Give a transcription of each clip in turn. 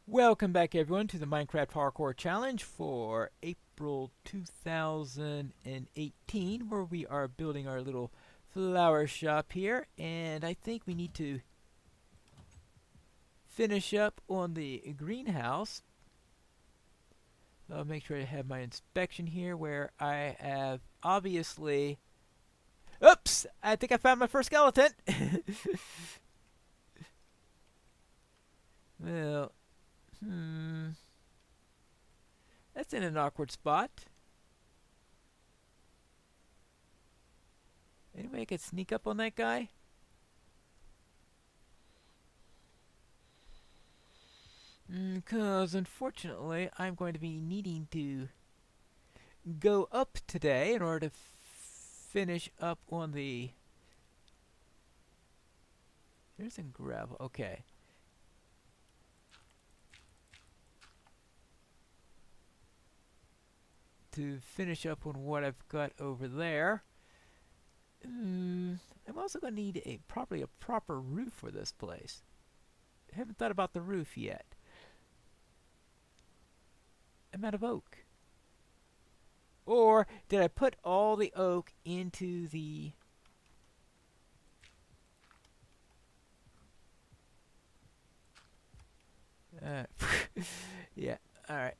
Welcome back everyone to the Minecraft Hardcore Challenge for April 2018, where we are building our little flower shop here, and I think we need to finish up on the greenhouse. I'll make sure I have my inspection here where I have obviously... Oops! I think I found my first skeleton! Well, that's in an awkward spot. Anybody could sneak up on that guy? Because unfortunately, I'm going to be needing to go up today in order to finish up on the... There's some gravel. Okay. To finish up on what I've got over there. I'm also going to need probably a proper roof for this place. I haven't thought about the roof yet. I'm out of oak. Or did I put all the oak into the... yeah, alright.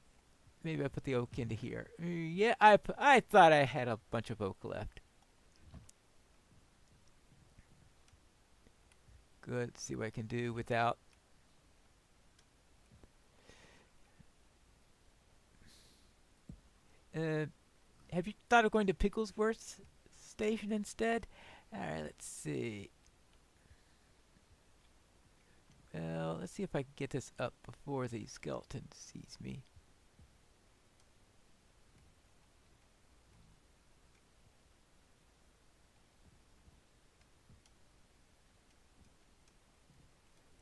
Maybe I put the oak into here. Yeah, I thought I had a bunch of oak left. Good, let's see what I can do without... have you thought of going to Picklesworth Station instead? Alright, let's see. Well, let's see if I can get this up before the skeleton sees me.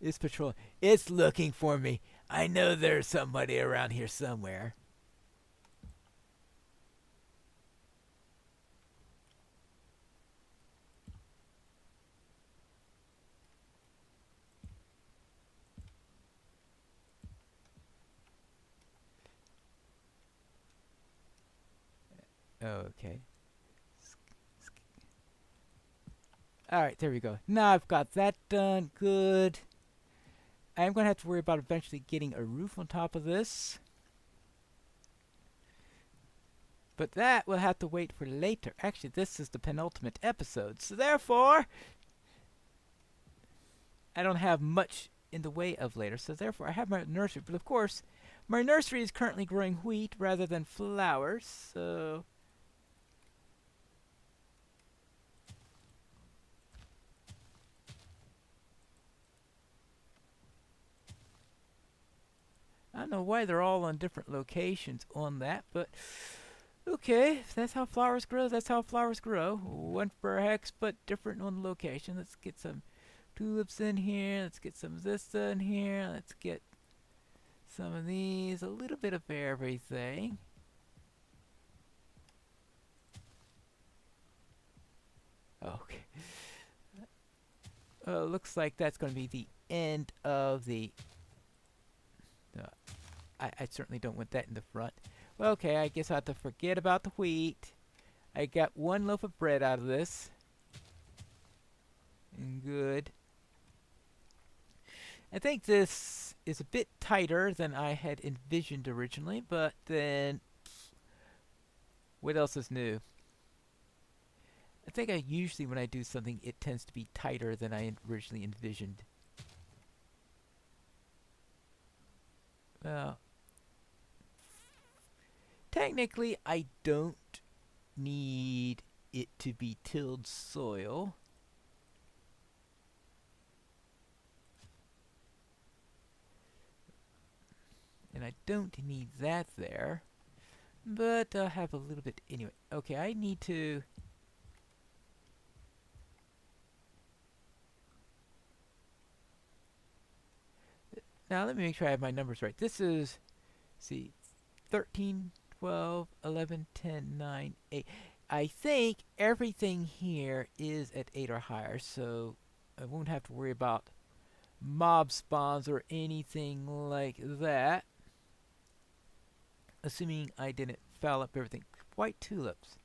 It's patrol. It's looking for me. I know there's somebody around here somewhere. Okay. Alright, there we go. Now I've got that done. Good. I'm going to have to worry about eventually getting a roof on top of this. But that will have to wait for later. Actually, this is the penultimate episode. So therefore, I don't have much in the way of later. So therefore, I have my nursery. But of course, my nursery is currently growing wheat rather than flowers. So... I don't know why they're all on different locations on that, but okay, if that's how flowers grow, that's how flowers grow. One per hex, but different on location. Let's get some tulips in here. Let's get some of this in here. Let's get some of these. A little bit of everything. Okay. Looks like that's going to be the end of the... I certainly don't want that in the front. Well, okay, I guess I'll have to forget about the wheat. I got one loaf of bread out of this. And good. I think this is a bit tighter than I had envisioned originally, but then... what else is new? I think usually when I do something, it tends to be tighter than I originally envisioned. Well... technically, I don't need it to be tilled soil. And I don't need that there. But I'll have a little bit anyway. Okay, I need to... now let me make sure I have my numbers right. This is... see, 13... 12, 11, 10, 9, 8. I think everything here is at 8 or higher, so I won't have to worry about mob spawns or anything like that. Assuming I didn't foul up everything. White tulips.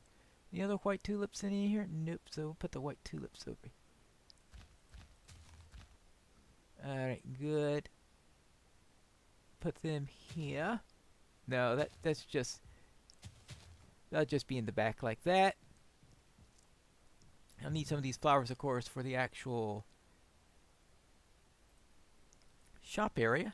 Any other white tulips in here? Nope, so we'll put the white tulips over. Alright, good. Put them here. No, that's just... That'll just be in the back like that. I'll need some of these flowers, of course, for the actual shop area.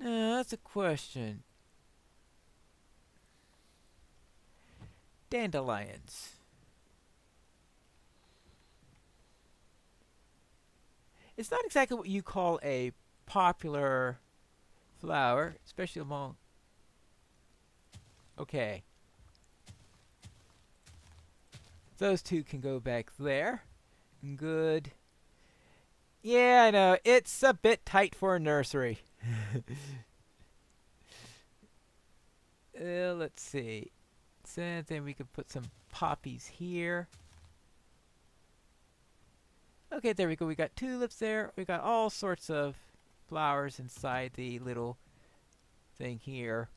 Now, that's a question. Dandelions. It's not exactly what you call a popular flower, especially among... Okay. Those two can go back there. Good. Yeah, I know. It's a bit tight for a nursery. Let's see. So then we could put some poppies here. Okay, there we go. We got tulips there. We got all sorts of flowers inside the little thing here.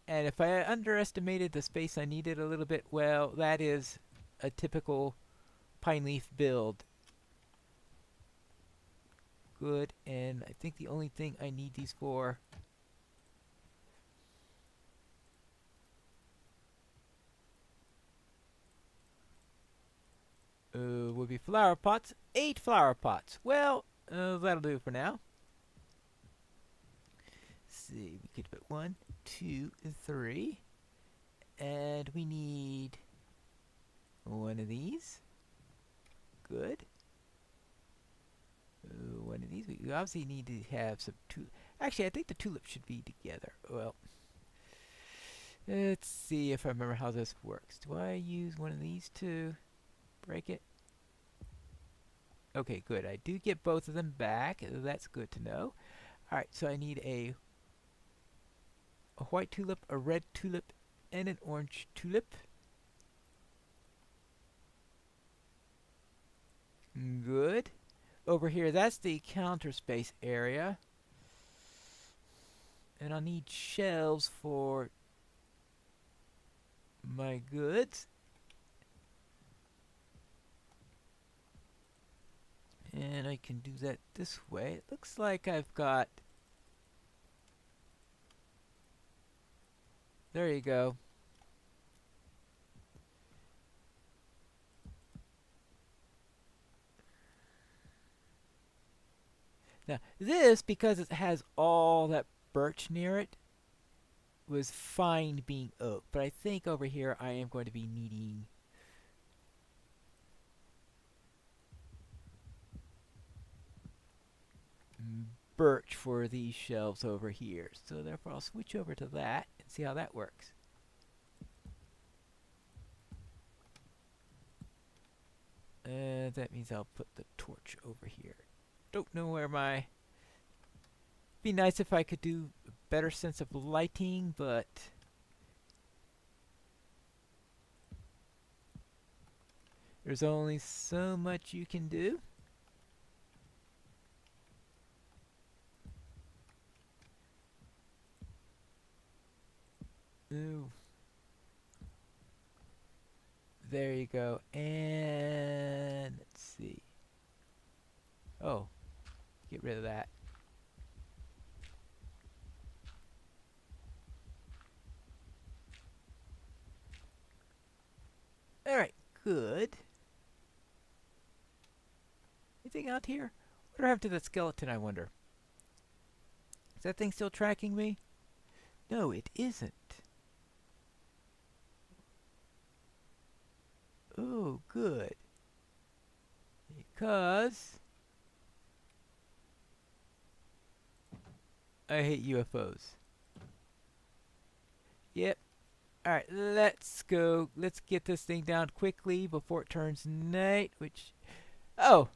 And if I underestimated the space I needed a little bit, well, that is a typical Pineleaf build. Good, and I think the only thing I need these for would be flower pots. 8 flower pots. Well, that'll do for now. Let's see, we could put 1, 2, 3, and we need one of these. Good. One of these. We obviously need to have some actually, I think the tulips should be together. Well, let's see if I remember how this works. Do I use one of these to break it? Okay, good. I do get both of them back. That's good to know. Alright, so I need a white tulip, a red tulip, and an orange tulip. Good. Over here, that's the counter space area. And I'll need shelves for my goods. And I can do that this way. It looks like I've got... There you go. Now, this, because it has all that birch near it, was fine being oak. But I think over here I am going to be needing birch for these shelves over here. So therefore I'll switch over to that and see how that works. That means I'll put the torch over here. Don't know where my... Be nice if I could do a better sense of lighting, but... There's only so much you can do. Ooh. There you go. And let's see. Oh, get rid of that. Alright, good. Anything out here? What happened to that skeleton, I wonder? Is that thing still tracking me? No, it isn't. Oh, good. Because I hate UFOs. Yep. Alright, let's go. Let's get this thing down quickly before it turns night, which... Oh!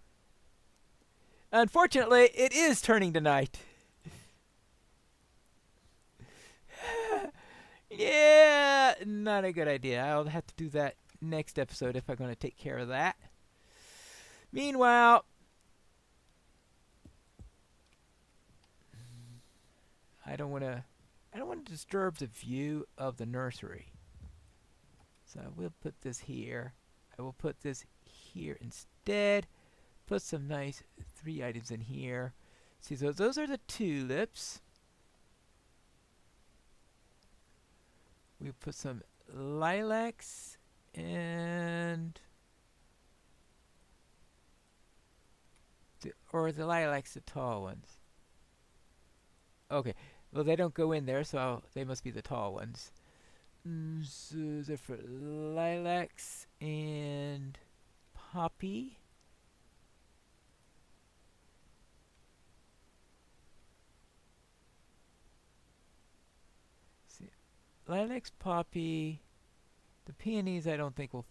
Unfortunately, it is turning to night. Yeah, not a good idea. I'll have to do that next episode if I'm going to take care of that. Meanwhile, I don't want to disturb the view of the nursery. So I will put this here. I will put this here instead. Put some nice 3 items in here. See, so those are the tulips. We put some lilacs and or the lilacs, the tall ones. Okay, well they don't go in there, so they must be the tall ones. So they're for lilacs and poppy. See, lilacs, poppy. The peonies I don't think will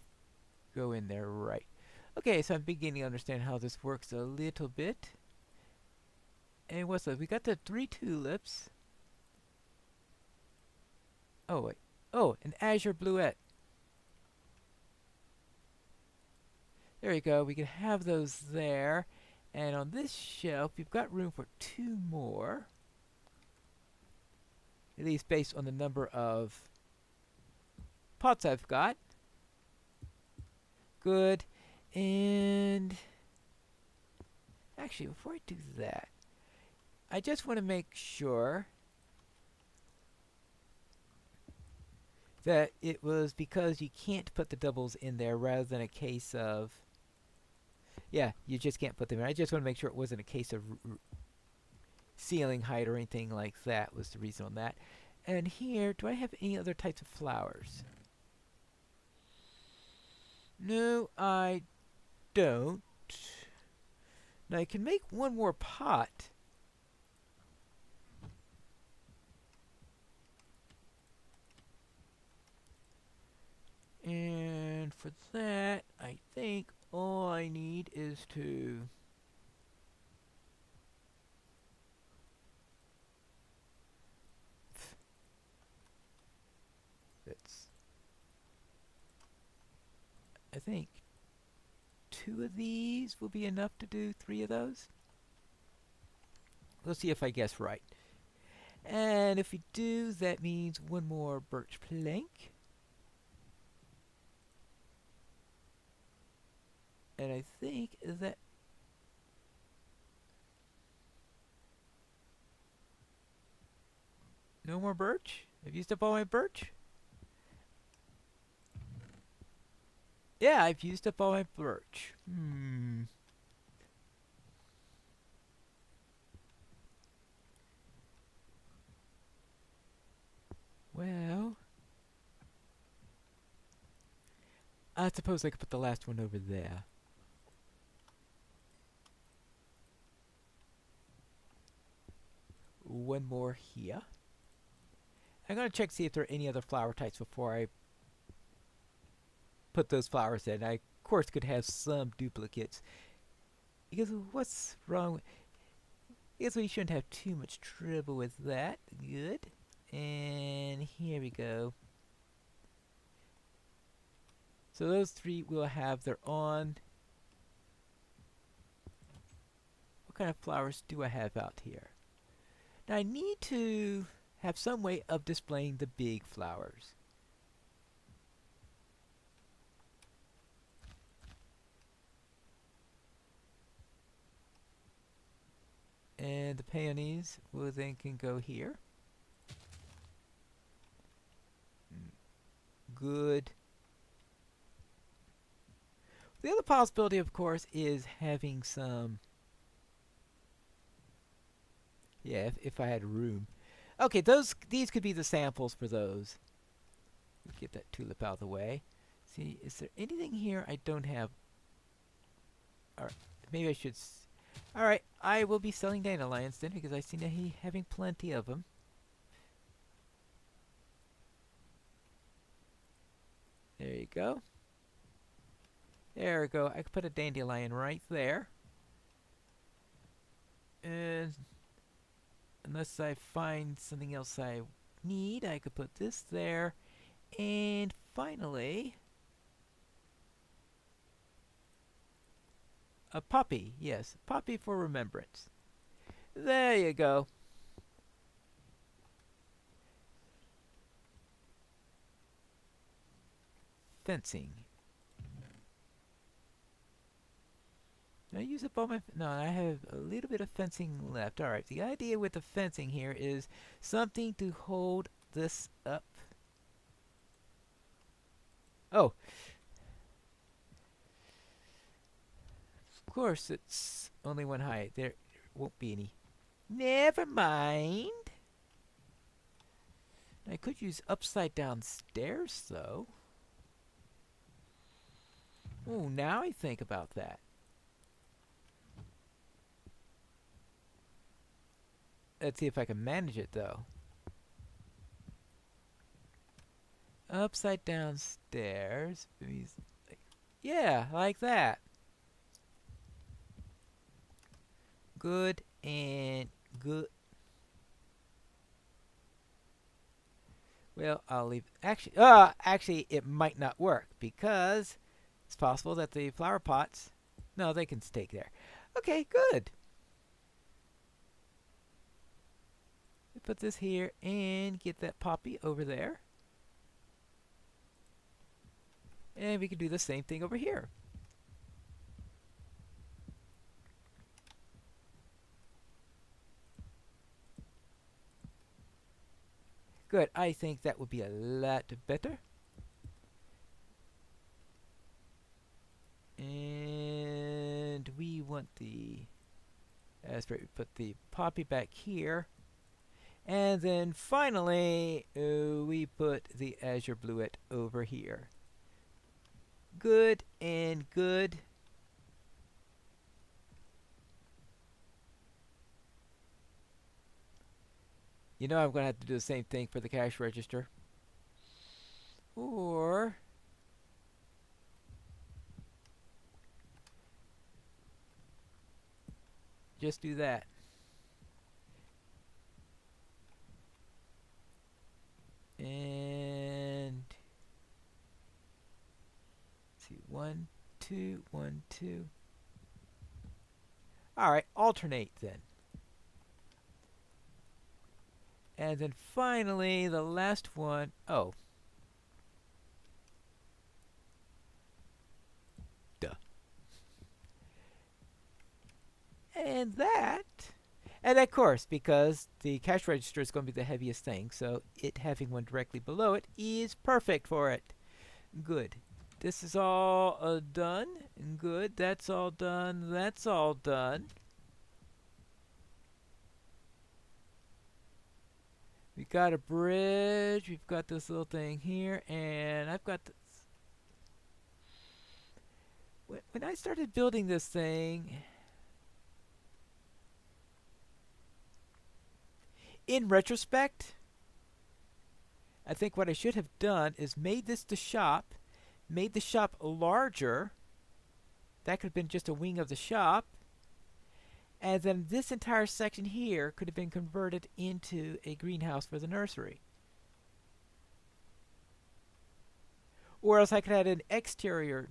go in there right. Okay, so I'm beginning to understand how this works a little bit. And what's that? We got the 3 tulips. Oh, wait. Oh, an azure bluette. There you go. We can have those there. And on this shelf, we've got room for 2 more. At least based on the number of pots I've got. Good. And actually, before I do that, I just want to make sure that it was because you can't put the doubles in there rather than a case of, yeah, you just can't put them in. I just want to make sure it wasn't a case of ceiling height or anything like that was the reason on that. And here, do I have any other types of flowers? No, I don't. Now I can make one more pot. And for that, I think all I need is to I think 2 of these will be enough to do 3 of those. Let's see if I guess right. And if we do, that means 1 more birch plank. And I think that no more birch? I've used up all my birch? Yeah, I've used up all my birch. Well, I suppose I could put the last one over there. One more here. I'm going to check see if there are any other flower types before I put those flowers in. I, of course, could have some duplicates. Because what's wrong? I guess we shouldn't have too much trouble with that. Good. And here we go. So those 3 will have their on. What kind of flowers do I have out here? Now I need to have some way of displaying the big flowers. And the peonies will then can go here. Good. The other possibility, of course, is having some. Yeah, if I had room. Okay, these could be the samples for those. Get that tulip out of the way. See, is there anything here I don't have? Or maybe I should. Alright, I will be selling dandelions then because I seem to be having plenty of them. There you go. There we go. I could put a dandelion right there. And unless I find something else I need. I could put this there. And finally, a poppy. Yes, poppy for remembrance. There you go. Fencing. Did I use up all my... No, I have a little bit of fencing left. Alright, the idea with the fencing here is something to hold this up. Oh! Of course, it's only one height. There won't be any. Never mind. I could use upside down stairs, though. Oh, now I think about that. Let's see if I can manage it, though. Upside down stairs. Yeah, like that. Good and good. Well, I'll leave. Actually, it might not work because it's possible that the flower pots. No, they can stay there. Okay, good. Put this here and get that poppy over there. And we can do the same thing over here. Good. I think that would be a lot better. And we want the... That's right, we put the poppy back here. And then finally, we put the azure bluet over here. Good and good. You know I'm going to have to do the same thing for the cash register. Or... just do that. And... let's see, 1, 2, 1, 2. Alright, alternate then. And then finally, the last one. Oh. Duh. And that. And of course, because the cash register is going to be the heaviest thing, so it having one directly below it is perfect for it. Good. This is all done. Good. That's all done. That's all done. We've got a bridge. We've got this little thing here. And I've got this. When I started building this thing... in retrospect, I think what I should have done is made this the shop, made the shop larger. That could have been just a wing of the shop. And then this entire section here could have been converted into a greenhouse for the nursery. Or else I could have had an exterior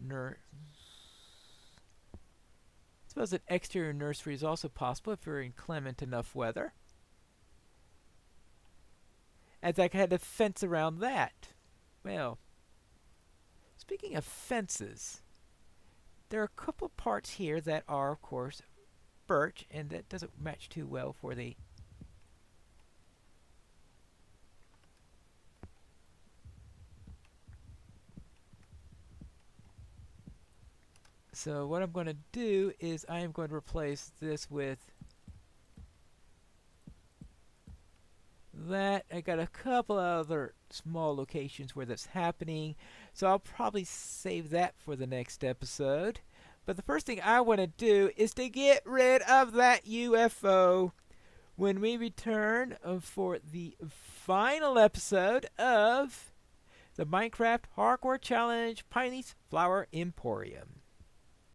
I suppose an exterior nursery is also possible if you're in clement enough weather. As I had a fence around that. Well, speaking of fences, there are a couple parts here that are, of course, birch, and that doesn't match too well for the... So what I'm going to do is I am going to replace this with that. I got a couple other small locations where that's happening, so I'll probably save that for the next episode. But the first thing I want to do is to get rid of that UFO when we return for the final episode of the Minecraft Hardcore Challenge Pineleaf Flower Emporium.